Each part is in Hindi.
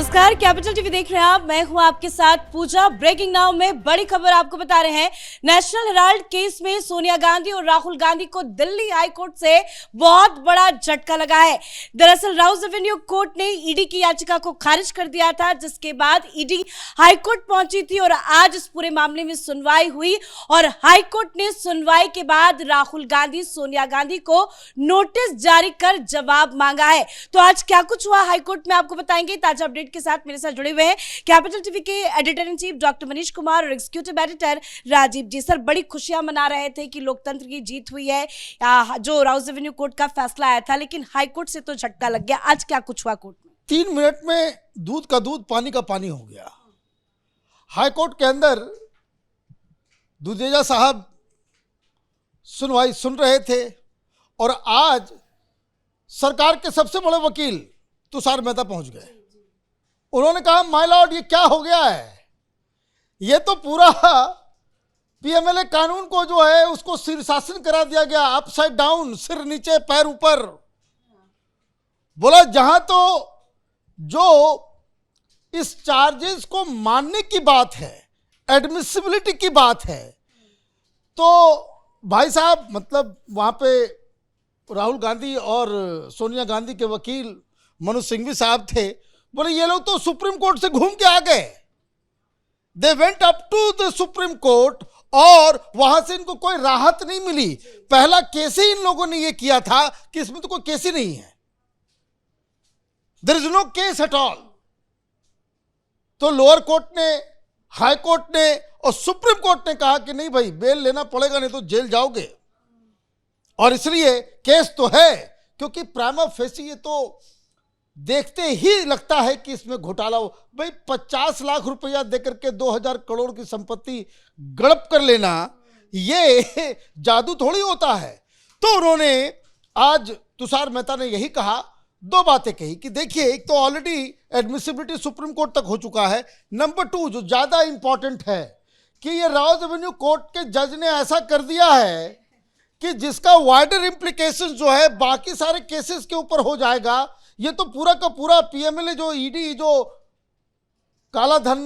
नमस्कार, कैपिटल टीवी देख रहे हैं आप। मैं हूं आपके साथ पूजा। ब्रेकिंग नाउ में बड़ी खबर आपको बता रहे हैं। नेशनल हेराल्ड केस में सोनिया गांधी और राहुल गांधी को दिल्ली हाई कोर्ट से बहुत बड़ा झटका लगा है। दरअसल राउज एवेन्यू कोर्ट ने ईडी की याचिका को खारिज कर दिया था, जिसके बाद ईडी हाई कोर्ट पहुंची थी और आज इस पूरे मामले में सुनवाई हुई और हाई कोर्ट ने सुनवाई के बाद राहुल गांधी सोनिया गांधी को नोटिस जारी कर जवाब मांगा है। तो आज क्या कुछ हुआ हाई कोर्ट में आपको बताएंगे। ताजा अपडेट के साथ मेरे साथ जुड़े हुए हैं कैपिटल टीवी के editor in chief doctor Manish Kumar और एग्जीक्यूटिव एडिटर राजीव जी। सर, बड़ी खुशियां मना रहे थे कि लोकतंत्र की जीत हुई है, जो राउज एवेन्यू कोर्ट का फैसला आया था, लेकिन हाई कोर्ट से तो झटका लग गया। आज क्या कुछ हुआ कोर्ट में? 3 मिनट में दूध का दूध पानी का पानी हो गया। हाई कोर्ट के अंदर दुधेजा साहब सुनवाई सुन रहे थे और आज सरकार के सबसे बड़े वकील तुषार मेहता पहुंच गए। उन्होंने कहा, माय लॉर्ड, ये क्या हो गया है? ये तो पूरा पीएमएलए कानून को जो है उसको शीर्षासन करा दिया गया, अपसाइड डाउन, सिर नीचे पैर ऊपर। बोला जहां तो जो इस चार्जेस को मानने की बात है, एडमिसिबिलिटी की बात है, तो भाई साहब मतलब वहां पे राहुल गांधी और सोनिया गांधी के वकील मनोज सिंघवी साहब थे। बोले ये लोग तो सुप्रीम कोर्ट से घूम के आ गए। They went up to the Supreme Court और वहां से इनको कोई राहत नहीं मिली। पहला केस ही इन लोगों ने ये किया था कि इसमें तो कोई केस ही नहीं है, there is no case at all. तो लोअर कोर्ट ने, हाई कोर्ट ने और सुप्रीम कोर्ट ने कहा कि नहीं भाई, बेल लेना पड़ेगा, नहीं तो जेल जाओगे। और इसलिए केस तो है, क्योंकि प्राइमा फेसी ये तो देखते ही लगता है कि इसमें घोटाला हो। भाई 50 लाख रुपया देकर के 2000 करोड़ की संपत्ति गड़प कर लेना, ये जादू थोड़ी होता है। तो उन्होंने आज तुषार मेहता ने यही कहा, 2 बातें कही कि देखिए, एक तो ऑलरेडी एडमिसिबिलिटी सुप्रीम कोर्ट तक हो चुका है। नंबर 2 जो ज्यादा इंपॉर्टेंट है कि ये राउज एवेन्यू कोर्ट के जज ने ऐसा कर दिया है कि जिसका वाइडर इम्प्लीकेशन जो है बाकी सारे केसेस के ऊपर हो जाएगा। ये तो पूरा का पूरा पीएमएलए जो ईडी जो काला धन,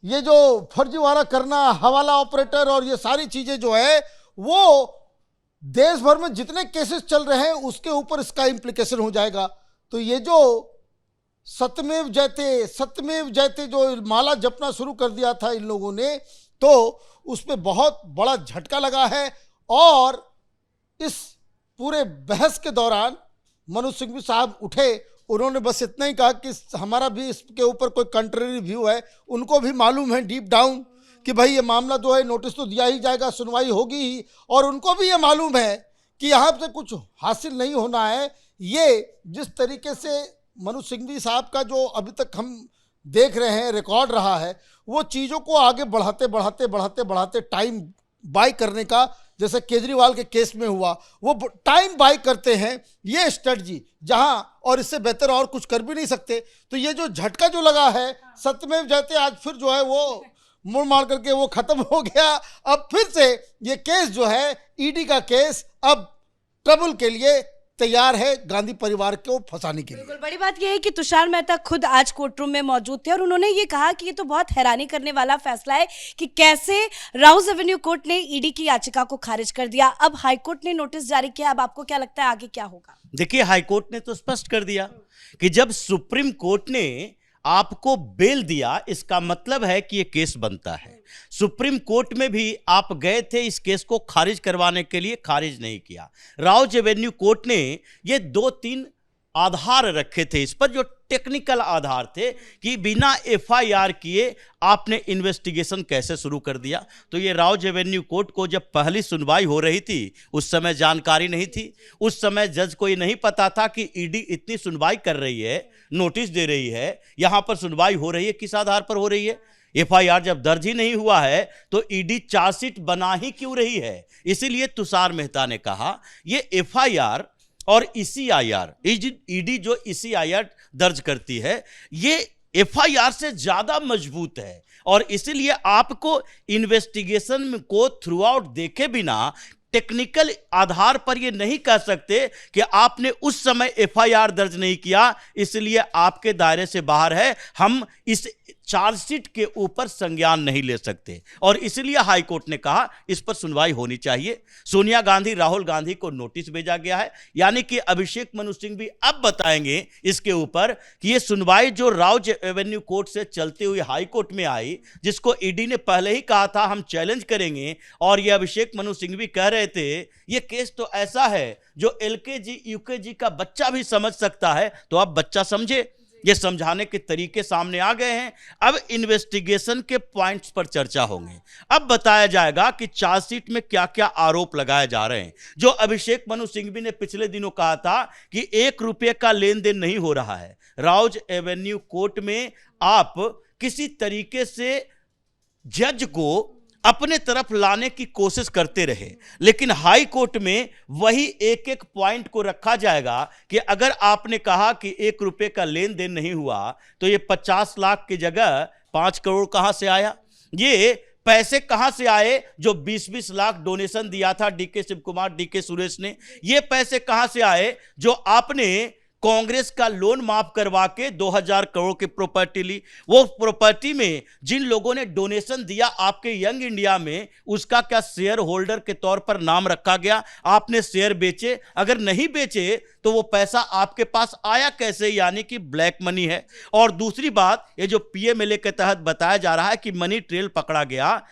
ये जो फर्जीवाड़ा करना, हवाला ऑपरेटर और ये सारी चीजें जो है वो देश भर में जितने केसेस चल रहे हैं उसके ऊपर इसका इम्प्लीकेशन हो जाएगा। तो ये जो सत्यमेव जयते जो माला जपना शुरू कर दिया था इन लोगों ने, तो उसमें बहुत बड़ा झटका लगा है। और इस पूरे बहस के दौरान मनोज सिंघवी साहब उठे, उन्होंने बस इतना ही कहा कि हमारा भी इसके ऊपर कोई कंट्रेरी व्यू है। उनको भी मालूम है डीप डाउन कि भाई ये मामला जो है नोटिस तो दिया ही जाएगा, सुनवाई होगी ही, और उनको भी ये मालूम है कि यहाँ से कुछ हासिल नहीं होना है। ये जिस तरीके से मनोज सिंघवी साहब का जो अभी तक हम देख रहे हैं रिकॉर्ड रहा है, वो चीज़ों को आगे बढ़ाते टाइम बाय करने का, जैसे केजरीवाल के केस में हुआ, वो टाइम बाय करते हैं। ये स्ट्रेटजी जहां और इससे बेहतर और कुछ कर भी नहीं सकते। तो ये जो झटका जो लगा है, सत्यमेव जयते आज फिर जो है वो मुड़ मार करके वो खत्म हो गया। अब फिर से ये केस जो है ईडी का केस अब ट्रबल के लिए तैयार है, गांधी परिवार को फंसाने के लिए। बिल्कुल, बड़ी बात यह है कि तुषार मेहता खुद आज कोर्ट रूम में मौजूद थे और उन्होंने ये कहा कि ये तो बहुत हैरानी करने वाला फैसला है कि कैसे राउज एवेन्यू कोर्ट ने ईडी की याचिका को खारिज कर दिया। अब हाई कोर्ट ने नोटिस जारी किया। अब आपको क्या लगता है आगे क्या होगा? देखिए, हाई कोर्ट ने तो स्पष्ट कर दिया कि जब सुप्रीम कोर्ट ने आपको बेल दिया, इसका मतलब है कि ये केस बनता है। सुप्रीम कोर्ट में भी आप गए थे इस केस को खारिज करवाने के लिए, खारिज नहीं किया। राउज एवेन्यू कोर्ट ने ये 2-3 आधार रखे थे इस पर, जो टेक्निकल आधार थे कि बिना एफआईआर किए आपने इन्वेस्टिगेशन कैसे शुरू कर दिया। तो ये राउज एवेन्यू कोर्ट को जब पहली सुनवाई हो रही थी उस समय जानकारी नहीं थी। उस समय जज को ये नहीं पता था कि ईडी इतनी सुनवाई कर रही है, नोटिस दे रही है, यहाँ पर सुनवाई हो रही है, किस आधार पर हो रही है। एफआईआर जब दर्ज ही नहीं हुआ है तो ईडी चार्जशीट बना ही क्यों रही है। इसीलिए तुषार मेहता ने कहा ये एफआईआर और ईसीआईआर, ईडी जो ईसीआईआर दर्ज करती है, ये एफआईआर से ज्यादा मजबूत है और इसीलिए आपको इन्वेस्टिगेशन को थ्रू आउट देखे बिना टेक्निकल आधार पर ये नहीं कह सकते कि आपने उस समय एफआईआर दर्ज नहीं किया इसलिए आपके दायरे से बाहर है, हम इस चार्जशीट के ऊपर संज्ञान नहीं ले सकते। और इसलिए हाई कोर्ट ने कहा इस पर सुनवाई होनी चाहिए। सोनिया गांधी, राहुल गांधी को नोटिस भेजा गया है, यानी कि अभिषेक मनु सिंह भी अब बताएंगे इसके ऊपर कि ये सुनवाई जो राउज एवेन्यू कोर्ट से चलते हुए हाई कोर्ट में आई, जिसको ईडी ने पहले ही कहा था हम चैलेंज करेंगे, और ये अभिषेक मनु सिंह भी कह रहे थे ये केस तो ऐसा है जो एलकेजी यूकेजी का बच्चा भी समझ सकता है, तो अब बच्चा समझे। ये समझाने के तरीके सामने आ गए हैं। अब इन्वेस्टिगेशन के पॉइंट्स पर चर्चा होंगे। अब बताया जाएगा कि चार्जशीट में क्या क्या आरोप लगाए जा रहे हैं। जो अभिषेक मनु सिंघवी ने पिछले दिनों कहा था कि 1 रुपये का लेन देन नहीं हो रहा है। राउज एवेन्यू कोर्ट में आप किसी तरीके से जज को अपने तरफ लाने की कोशिश करते रहे, लेकिन हाई कोर्ट में वही एक एक पॉइंट को रखा जाएगा कि अगर आपने कहा कि 1 रुपये का लेन देन नहीं हुआ तो ये 50 लाख की जगह 5 करोड़ कहां से आया, ये पैसे कहां से आए जो 20-20 लाख डोनेशन दिया था डीके शिव कुमार, डीके सुरेश ने, ये पैसे कहां से आए जो आपने कांग्रेस का लोन माफ करवा के 2000 करोड़ की प्रॉपर्टी ली। वो प्रॉपर्टी में जिन लोगों ने डोनेशन दिया आपके यंग इंडिया में, उसका क्या शेयर होल्डर के तौर पर नाम रखा गया? आपने शेयर बेचे? अगर नहीं बेचे तो वो पैसा आपके पास आया कैसे? यानी कि ब्लैक मनी है। और दूसरी बात, ये जो पीएमएलए के तहत बताया जा रहा है कि मनी ट्रेल पकड़ा गया,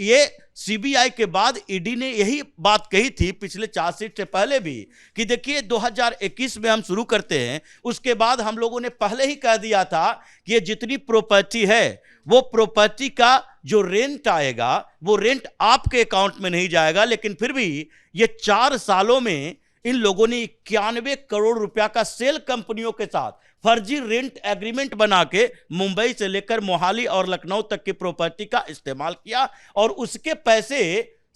ये सीबीआई के बाद ईडी ने यही बात कही थी पिछले चार्जशीट से पहले भी कि देखिए 2021 में हम शुरू करते हैं, उसके बाद हम लोगों ने पहले ही कह दिया था कि ये जितनी प्रॉपर्टी है वो प्रॉपर्टी का जो रेंट आएगा वो रेंट आपके अकाउंट में नहीं जाएगा। लेकिन फिर भी ये 4 सालों में इन लोगों ने 91 करोड़ रुपया का सेल कंपनियों के साथ फर्जी रेंट एग्रीमेंट बना के मुंबई से लेकर मोहाली और लखनऊ तक की प्रॉपर्टी का इस्तेमाल किया, और उसके पैसे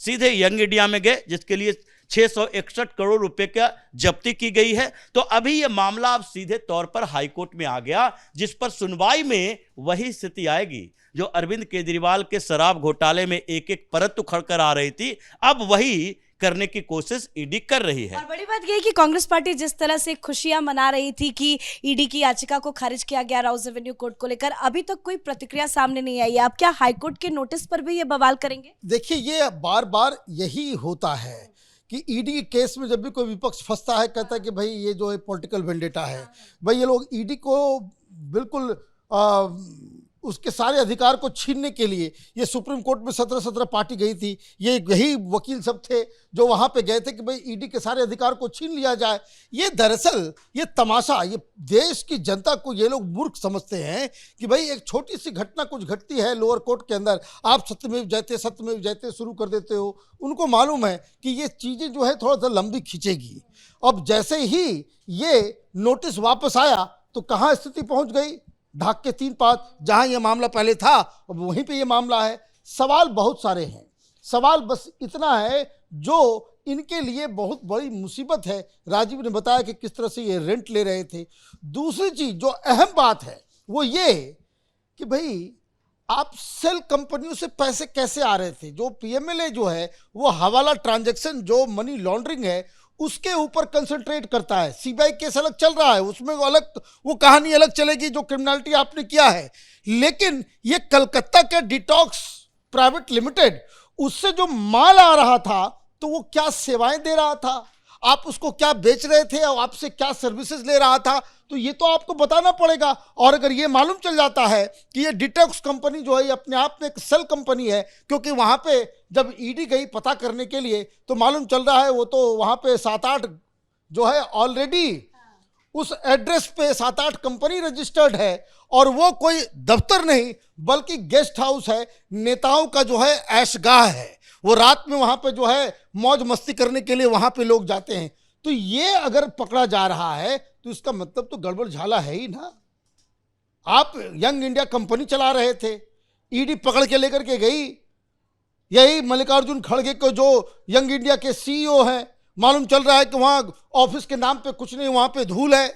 सीधे यंग इंडिया में गए, जिसके लिए 661 करोड़ रुपए का जब्ती की गई है। तो अभी यह मामला अब सीधे तौर पर हाईकोर्ट में आ गया, जिस पर सुनवाई में वही स्थिति आएगी जो अरविंद केजरीवाल के शराब घोटाले में एक एक परत उखड़ कर आ रही थी, अब वही करने की कोशिश ईडी कर रही है। और बड़ी बात यह है कि कांग्रेस पार्टी जिस तरह से खुशियां मना रही थी कि ईडी की याचिका को खारिज किया गया राउज एवेन्यू कोर्ट को लेकर, अभी तक कोई प्रतिक्रिया सामने नहीं आई है। आप क्या हाईकोर्ट के नोटिस पर भी ये बवाल करेंगे? देखिए, ये बार बार यही होता है कि ईडी केस में जब भी कोई विपक्ष फंसता है, कहता है कि भाई ये जो है पॉलिटिकल वेंडेटा है, भाई ये लोग ईडी को बिल्कुल उसके सारे अधिकार को छीनने के लिए, ये सुप्रीम कोर्ट में 17 पार्टी गई थी, ये यही वकील सब थे जो वहाँ पे गए थे कि भाई ईडी के सारे अधिकार को छीन लिया जाए। ये दरअसल ये तमाशा, ये देश की जनता को ये लोग मूर्ख समझते हैं कि भाई एक छोटी सी घटना कुछ घटती है लोअर कोर्ट के अंदर, आप सत्यमेव जयते शुरू कर देते हो। उनको मालूम है कि ये चीज़ें जो है थोड़ा सा लंबी खींचेगी। अब जैसे ही ये नोटिस वापस आया तो कहाँ स्थिति पहुँच गई? ढाक के 3 पात, जहां ये मामला पहले था अब वहीं पे ये मामला है। सवाल बहुत सारे हैं, सवाल बस इतना है जो इनके लिए बहुत बड़ी मुसीबत है। राजीव ने बताया कि किस तरह से ये रेंट ले रहे थे। दूसरी चीज जो अहम बात है वो ये कि भाई आप सेल कंपनियों से पैसे कैसे आ रहे थे? जो पीएमएलए जो है वो हवाला ट्रांजैक्शन, जो मनी लॉन्ड्रिंग है, उसके ऊपर कंसंट्रेट करता है। सीबीआई केस अलग चल रहा है, उसमें अलग वो कहानी अलग चलेगी जो क्रिमिनलिटी आपने किया है। लेकिन ये कलकत्ता के डिटॉक्स प्राइवेट लिमिटेड, उससे जो माल आ रहा था तो वो क्या सेवाएं दे रहा था, आप उसको क्या बेच रहे थे और आपसे क्या सर्विसेज ले रहा था, तो ये तो आपको बताना पड़ेगा। और अगर ये मालूम चल जाता है कि ये डिटॉक्स कंपनी जो है ये अपने आप में एक सेल कंपनी है, क्योंकि वहाँ पे जब ईडी गई पता करने के लिए तो मालूम चल रहा है वो तो वहाँ पे 7-8 जो है ऑलरेडी उस एड्रेस पे 7-8 कंपनी रजिस्टर्ड है, और वो कोई दफ्तर नहीं बल्कि गेस्ट हाउस है, नेताओं का जो है ऐशगाह है। वो रात में वहाँ पे जो है मौज मस्ती करने के लिए वहाँ पे लोग जाते हैं। तो ये अगर पकड़ा जा रहा है तो इसका मतलब तो गड़बड़ झाला है ही ना। आप यंग इंडिया कंपनी चला रहे थे, ईडी पकड़ के लेकर के गई। यही मल्लिकार्जुन खड़गे को जो यंग इंडिया के सीईओ हैं, मालूम चल रहा है कि वहाँ ऑफिस के नाम पे कुछ नहीं, वहाँ पे धूल है।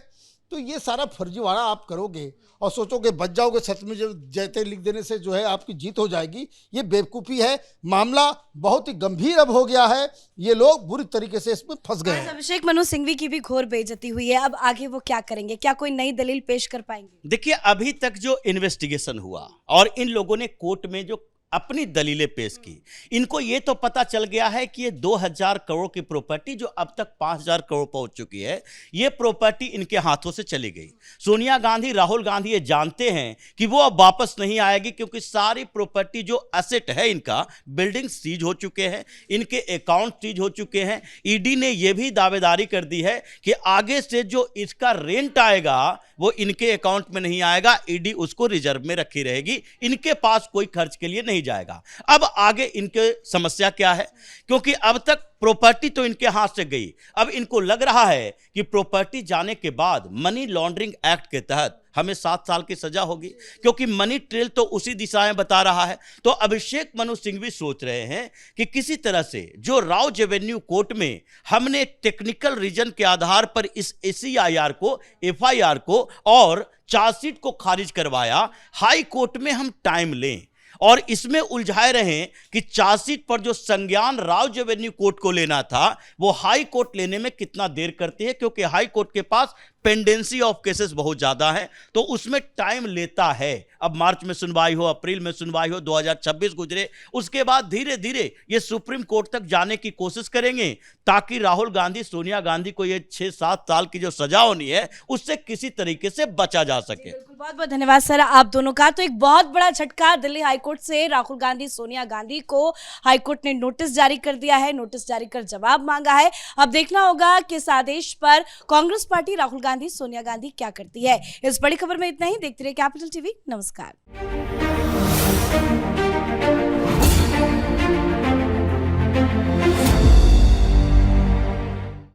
तो ये सारा फर्जीवाड़ा आप करोगे और सोचोगे बच जाओगे, सच में जब जयते लिख देने से जो है आपकी जीत हो जाएगी, ये बेवकूफ़ी है। मामला बहुत ही गंभीर अब हो गया है, ये लोग बुरी तरीके से इसमें फंस गए आज हैं। अभिषेक मनु सिंघवी की भी घोर बेइज्जती हुई है, अब आगे वो क्या करेंगे? क्या कोई नई दलील पेश कर पाएंगे? देखिए, अभी तक जो इन्वेस्टिगेशन हुआ और इन लोगों ने कोर्ट में जो अपनी दलीलें पेश की, इनको ये तो पता चल गया है कि ये 2000 करोड़ की प्रॉपर्टी जो अब तक 5000 करोड़ पहुंच चुकी है, ये प्रॉपर्टी इनके हाथों से चली गई। सोनिया गांधी, राहुल गांधी ये जानते हैं कि वो अब वापस नहीं आएगी, क्योंकि सारी प्रॉपर्टी जो एसेट है इनका, बिल्डिंग सीज हो चुके हैं, इनके अकाउंट सीज हो चुके हैं। ईडी ने यह भी दावेदारी कर दी है कि आगे से जो इसका रेंट आएगा वो इनके अकाउंट में नहीं आएगा, ईडी उसको रिजर्व में रखी रहेगी, इनके पास कोई खर्च के लिए नहीं जाएगा। अब आगे इनके समस्या क्या है, क्योंकि अब तक प्रॉपर्टी तो इनके हाथ से गई, अब इनको लग रहा है कि प्रॉपर्टी जाने के बाद मनी लॉन्ड्रिंग एक्ट के तहत हमें 7 साल की सजा होगी, क्योंकि मनी ट्रेल तो उसी दिशा में बता रहा है। तो अभिषेक मनु सिंघवी सोच रहे हैं कि किसी तरह से जो राउज एवेन्यू कोर्ट में हमने टेक्निकल रीजन के आधार पर इस एसीआईआर को, एफआईआर को और चार्जशीट को खारिज करवाया, हाई कोर्ट में हम टाइम लें और इसमें उलझाए रहे कि चार्जशीट पर जो संज्ञान राउज एवेन्यू कोर्ट को लेना था वो हाई कोर्ट लेने में कितना देर करती है, क्योंकि हाई कोर्ट के पास पेंडेंसी ऑफ केसेस बहुत ज्यादा है, तो उसमें टाइम लेता है। अब मार्च में सुनवाई हो, अप्रैल में सुनवाई हो, 2026 गुजरे, उसके बाद धीरे धीरे ये सुप्रीम कोर्ट तक जाने की कोशिश करेंगे, ताकि राहुल गांधी, सोनिया गांधी को ये 6-7 साल की जो सजा होनी है उससे किसी तरीके से बचा जा सके। बहुत बहुत धन्यवाद सर आप दोनों का। तो एक बहुत बड़ा झटका दिल्ली हाईकोर्ट से राहुल गांधी, सोनिया गांधी को हाईकोर्ट ने नोटिस जारी कर दिया है, नोटिस जारी कर जवाब मांगा है। अब देखना होगा कि इस आदेश पर कांग्रेस पार्टी, राहुल गांधी, सोनिया गांधी क्या करती है। इस बड़ी खबर में इतना ही। देखते रहिए कैपिटल टीवी। नमस्कार।